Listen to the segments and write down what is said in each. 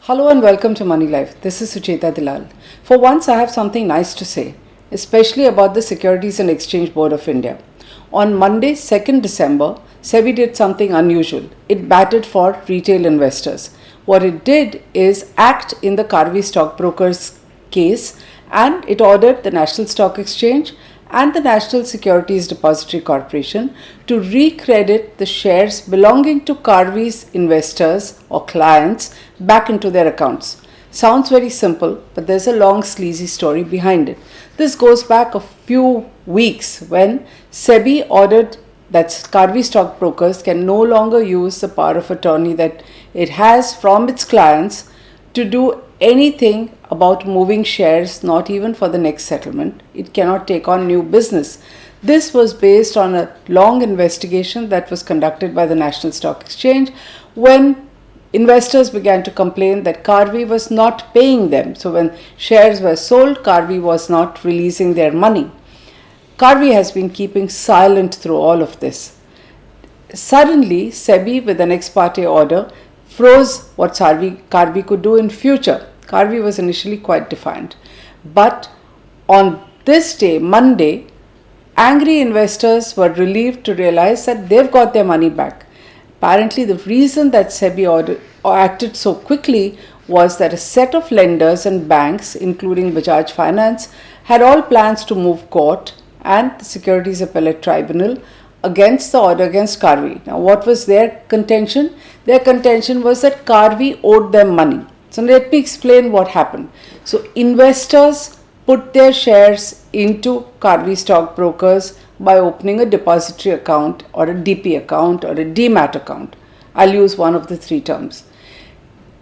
Hello and welcome to Moneylife. This is Sucheta Dalal. For once, I have something nice to say, especially about the Securities and Exchange Board of India. On Monday, 2nd December, SEBI did something unusual. It batted for retail investors. What it did is act in the Karvy stockbrokers case, and it ordered the National Stock Exchange and the National Securities Depository Corporation to recredit the shares belonging to Karvy's investors or clients back into their accounts. Sounds very simple, but there's a long sleazy story behind it. This goes back a few weeks when SEBI ordered that Karvy stockbrokers can no longer use the power of attorney that it has from its clients to do anything about moving shares, not even for the next settlement. It cannot take on new business. This was based on a long investigation that was conducted by the National Stock Exchange when investors began to complain that Karvy was not paying them. So when shares were sold, Karvy was not releasing their money. Karvy has been keeping silent through all of this. Suddenly, SEBI with an ex parte order froze what Karvy could do in future. Karvy was initially quite defiant. But on this day, Monday, angry investors were relieved to realize that they've got their money back. Apparently, the reason that SEBI acted so quickly was that a set of lenders and banks, including Bajaj Finance, had all plans to move court and the Securities Appellate Tribunal against the order against Karvy. Now, what was their contention? Their contention was that Karvy owed them money. So, let me explain what happened. So, investors put their shares into Karvy stockbrokers by opening a depository account or a DP account or a demat account. I'll use one of the three terms.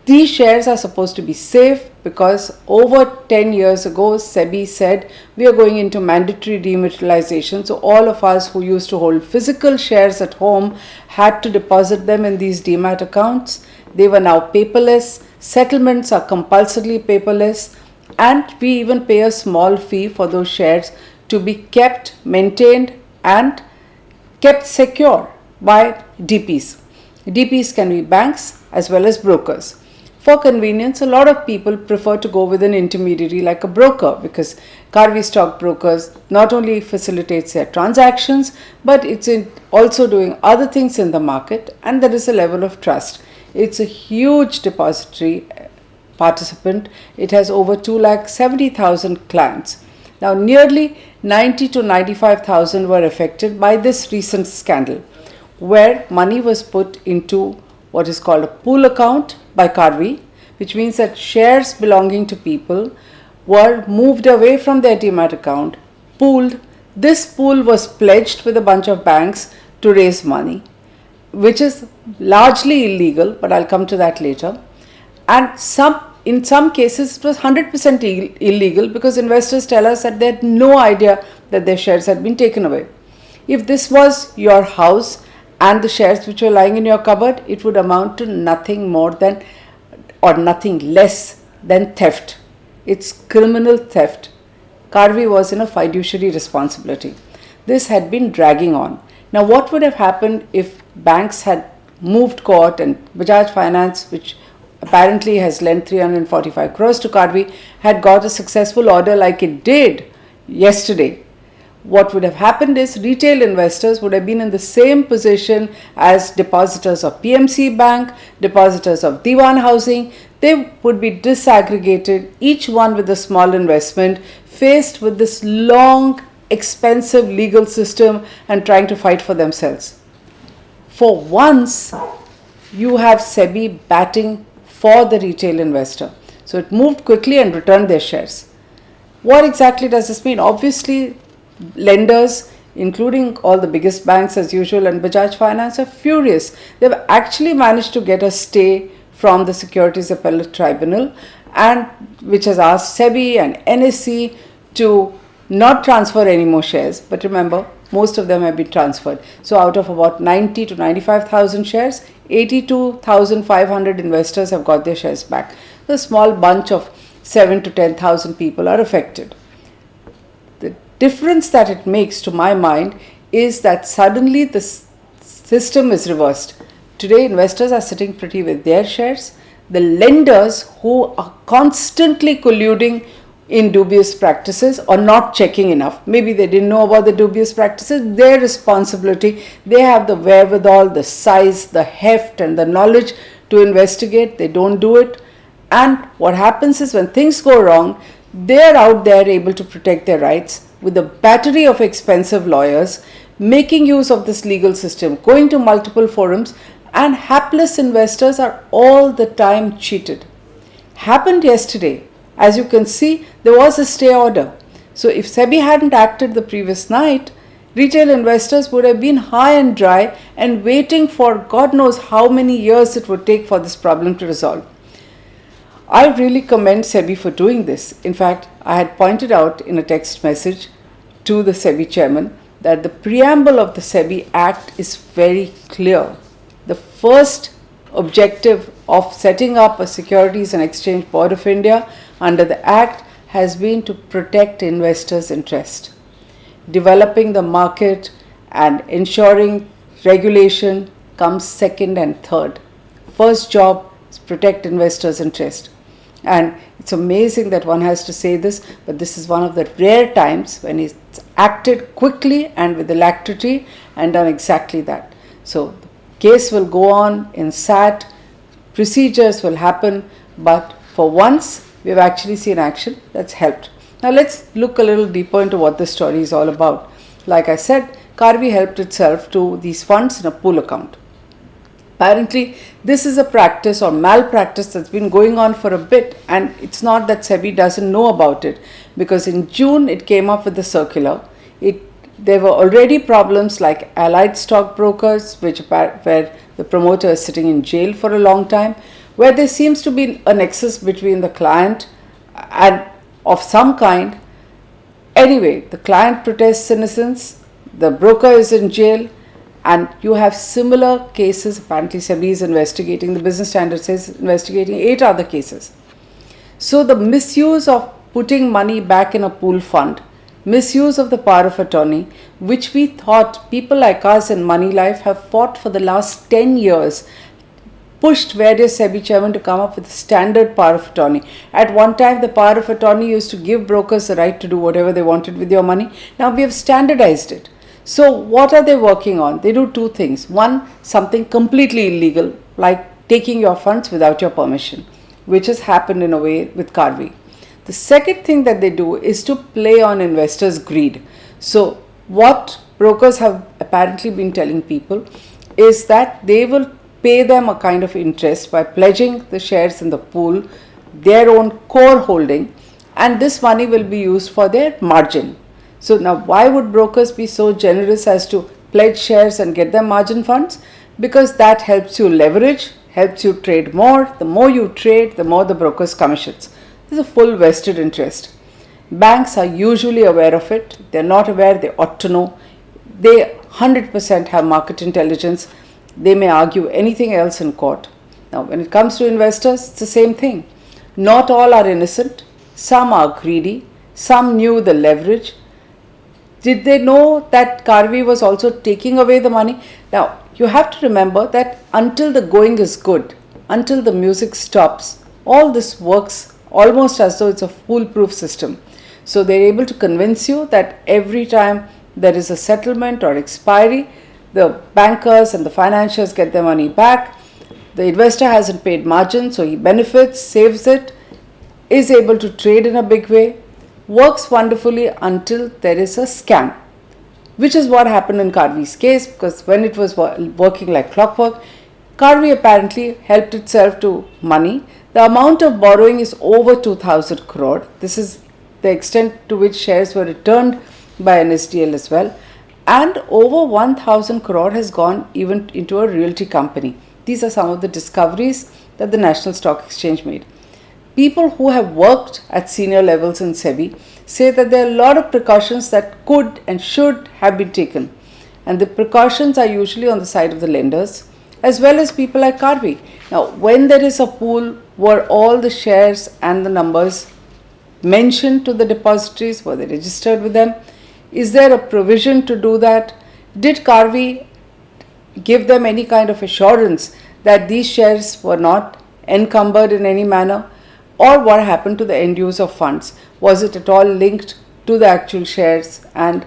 These shares are supposed to be safe because over 10 years ago, SEBI said we are going into mandatory dematerialization. So all of us who used to hold physical shares at home had to deposit them in these demat accounts. They were now paperless. Settlements are compulsorily paperless. And we even pay a small fee for those shares to be kept, maintained and kept secure by DPs. DPs can be banks as well as brokers. For convenience, a lot of people prefer to go with an intermediary like a broker because Karvy stockbrokers not only facilitates their transactions, but it's also doing other things in the market, and there is a level of trust. It's a huge depository participant. It has over 270,000 clients. Now, nearly 90 to 95,000 were affected by this recent scandal, where money was put into what is called a pool account by Karvy, which means that shares belonging to people were moved away from their demat account, pooled. This pool was pledged with a bunch of banks to raise money, which is largely illegal, but I'll come to that later. And in some cases, it was 100% illegal because investors tell us that they had no idea that their shares had been taken away. If this was your house and the shares which were lying in your cupboard, it would amount to nothing more than or nothing less than theft. It's criminal theft. Karvy was in a fiduciary responsibility. This had been dragging on. Now, what would have happened if banks had moved court and Bajaj Finance, which apparently has lent 345 crores to Karvy, had got a successful order like it did yesterday? What would have happened is retail investors would have been in the same position as depositors of PMC Bank, depositors of Diwan Housing. They would be disaggregated, each one with a small investment, faced with this long, expensive legal system and trying to fight for themselves. For once, you have SEBI batting for the retail investor. So it moved quickly and returned their shares. What exactly does this mean? Obviously, lenders, including all the biggest banks as usual and Bajaj Finance, are furious. They've actually managed to get a stay from the Securities Appellate Tribunal, and which has asked SEBI and NSE to not transfer any more shares. But remember, most of them have been transferred. So out of about 90 to 95,000 shares, 82,500 investors have got their shares back. A small bunch of 7 to 10,000 people are affected. The difference that it makes, to my mind, is that suddenly the system is reversed. Today, investors are sitting pretty with their shares. the lenders who are constantly colluding in dubious practices or not checking enough. Maybe they didn't know about the dubious practices, their responsibility. They have the wherewithal, the size, the heft and the knowledge to investigate. They don't do it. And what happens is when things go wrong, they're out there able to protect their rights with a battery of expensive lawyers, making use of this legal system, going to multiple forums, and hapless investors are all the time cheated. Happened yesterday. As you can see, there was a stay order. So if SEBI hadn't acted the previous night, retail investors would have been high and dry and waiting for God knows how many years it would take for this problem to resolve. I really commend SEBI for doing this. In fact, I had pointed out in a text message to the SEBI chairman that the preamble of the SEBI Act is very clear. The first objective of setting up a Securities and Exchange Board of India under the Act has been to protect investors' interest. Developing the market and ensuring regulation comes second and third. First job is protect investors' interest. And it's amazing that one has to say this, but this is one of the rare times when it's acted quickly and with alacrity and done exactly that. So the case will go on in SAT, procedures will happen, but for once we've actually seen action that's helped. Now let's look a little deeper into what this story is all about. Like I said, Karvy helped itself to these funds in a pool account. Apparently, this is a practice or malpractice that's been going on for a bit, and it's not that SEBI doesn't know about it, because in June it came up with the circular. There were already problems like allied stockbrokers, where the promoter is sitting in jail for a long time, where there seems to be a nexus between the client and of some kind. Anyway, the client protests innocence, the broker is in jail, and you have similar cases. Apparently SEBI is investigating, the business standard says investigating 8 other cases. So the misuse of putting money back in a pool fund, misuse of the power of attorney, which we thought people like us in Moneylife have fought for the last 10 years, pushed various SEBI chairmen to come up with a standard power of attorney. At one time, the power of attorney used to give brokers the right to do whatever they wanted with your money. Now we have standardized it. So what are they working on? They do 2 things. One, something completely illegal, like taking your funds without your permission, which has happened in a way with Karvy. The second thing that they do is to play on investors' greed. So what brokers have apparently been telling people is that they will pay them a kind of interest by pledging the shares in the pool, their own core holding, and this money will be used for their margin. So now why would brokers be so generous as to pledge shares and get their margin funds? Because that helps you leverage, helps you trade more. The more you trade, the more the broker's commissions. There's a full vested interest. Banks are usually aware of it. They're not aware, they ought to know. They 100% have market intelligence. They may argue anything else in court. Now when it comes to investors, it's the same thing. Not all are innocent. Some are greedy. Some knew the leverage. Did they know that Karvy was also taking away the money? Now, you have to remember that until the going is good, until the music stops, all this works almost as though it's a foolproof system. So they're able to convince you that every time there is a settlement or expiry, the bankers and the financiers get their money back. The investor hasn't paid margin, so he benefits, saves it, is able to trade in a big way. Works wonderfully until there is a scam, which is what happened in Karvy's case, because when it was working like clockwork, Karvy apparently helped itself to money. The amount of borrowing is over 2,000 crore. This is the extent to which shares were returned by NSDL as well. And over 1,000 crore has gone even into a realty company. These are some of the discoveries that the National Stock Exchange made. People who have worked at senior levels in SEBI say that there are a lot of precautions that could and should have been taken. And the precautions are usually on the side of the lenders as well as people like Karvy. Now, when there is a pool, were all the shares and the numbers mentioned to the depositories? Were they registered with them? Is there a provision to do that? Did Karvy give them any kind of assurance that these shares were not encumbered in any manner? Or what happened to the end use of funds? Was it at all linked to the actual shares? And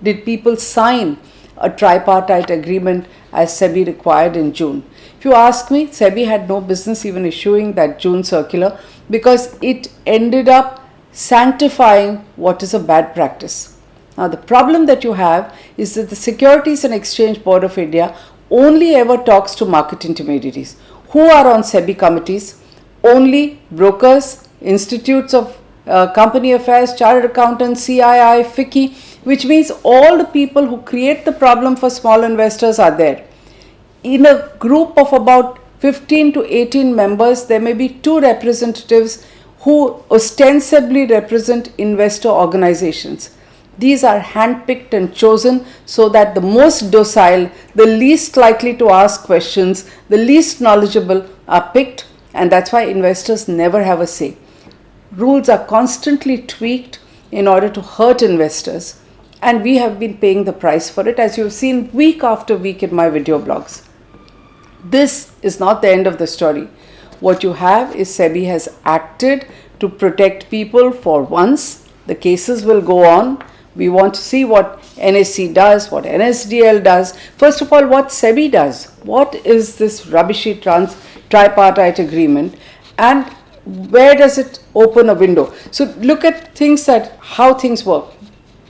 did people sign a tripartite agreement as SEBI required in June? If you ask me, SEBI had no business even issuing that June circular because it ended up sanctifying what is a bad practice. Now, the problem that you have is that the Securities and Exchange Board of India only ever talks to market intermediaries. Who are on SEBI committees? Only brokers, institutes of company affairs, chartered accountants, CII, FICCI, which means all the people who create the problem for small investors are there. In a group of about 15 to 18 members, there may be 2 representatives who ostensibly represent investor organizations. These are handpicked and chosen so that the most docile, the least likely to ask questions, the least knowledgeable are picked, and that's why investors never have a say. Rules are constantly tweaked in order to hurt investors, and we have been paying the price for it, as you've seen week after week in my video blogs. This is not the end of the story. What you have is SEBI has acted to protect people for once. The cases will go on. We want to see what NSE does, what NSDL does. First of all, what SEBI does. What is this rubbishy tripartite agreement, and where does it open a window? So look at how things work.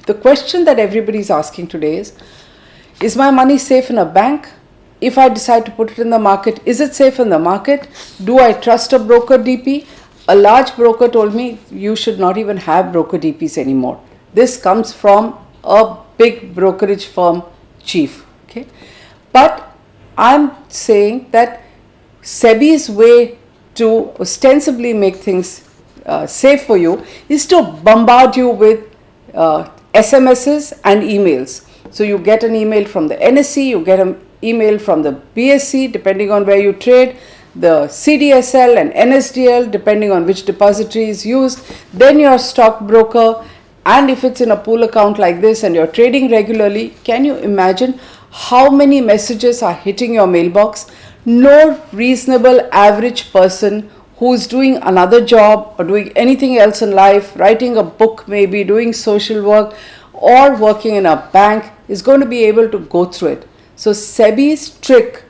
The question that everybody is asking today is my money safe in a bank? If I decide to put it in the market, is it safe in the market? Do I trust a broker DP? A large broker told me you should not even have broker DPs anymore. This comes from a big brokerage firm chief. Okay, but I'm saying that SEBI's way to ostensibly make things safe for you is to bombard you with SMSs and emails. So you get an email from the NSE, you get an email from the BSE depending on where you trade, the CDSL and NSDL depending on which depository is used, then your stockbroker, and if it's in a pool account like this and you're trading regularly, can you imagine how many messages are hitting your mailbox? No reasonable average person who's doing another job or doing anything else in life, writing a book maybe, doing social work or working in a bank is going to be able to go through it. So SEBI's trick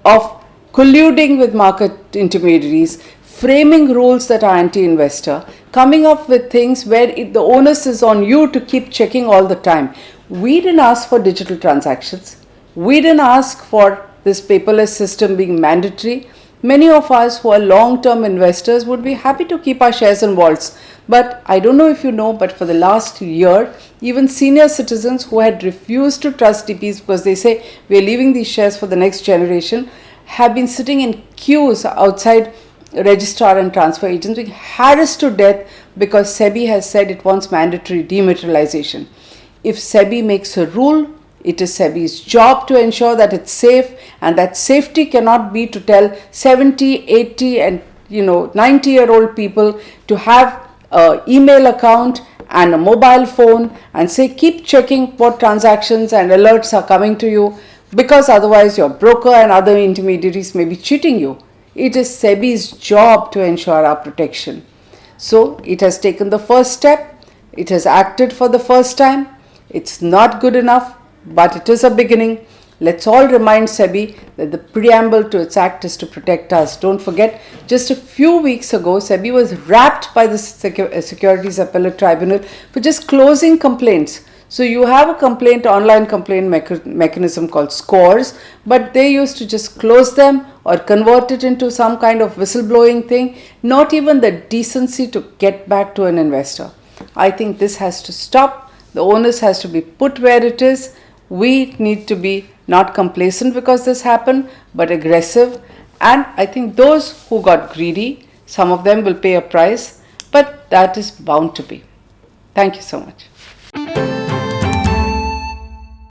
of colluding with market intermediaries, framing rules that are anti-investor, coming up with things where the onus is on you to keep checking all the time. We didn't ask for digital transactions. We didn't ask for this paperless system being mandatory. Many of us who are long-term investors would be happy to keep our shares in vaults. But I don't know if you know, but for the last year, even senior citizens who had refused to trust DPs because they say we are leaving these shares for the next generation have been sitting in queues outside registrar and transfer agents being harassed to death because SEBI has said it wants mandatory dematerialization. If SEBI makes a rule, it is SEBI's job to ensure that it's safe, and that safety cannot be to tell 70, 80 and 90-year-old people to have an email account and a mobile phone and say keep checking what transactions and alerts are coming to you, because otherwise your broker and other intermediaries may be cheating you. It is SEBI's job to ensure our protection. So it has taken the first step. It has acted for the first time. It's not good enough, but it is a beginning. Let's all remind SEBI that the preamble to its act is to protect us. Don't forget, just a few weeks ago, SEBI was wrapped by the Securities Appellate Tribunal for just closing complaints. So you have a online complaint mechanism called scores, but they used to just close them or convert it into some kind of whistleblowing thing, not even the decency to get back to an investor. I think this has to stop. The onus has to be put where it is. We need to be not complacent because this happened, but aggressive. And I think those who got greedy, some of them will pay a price, but that is bound to be. Thank you so much.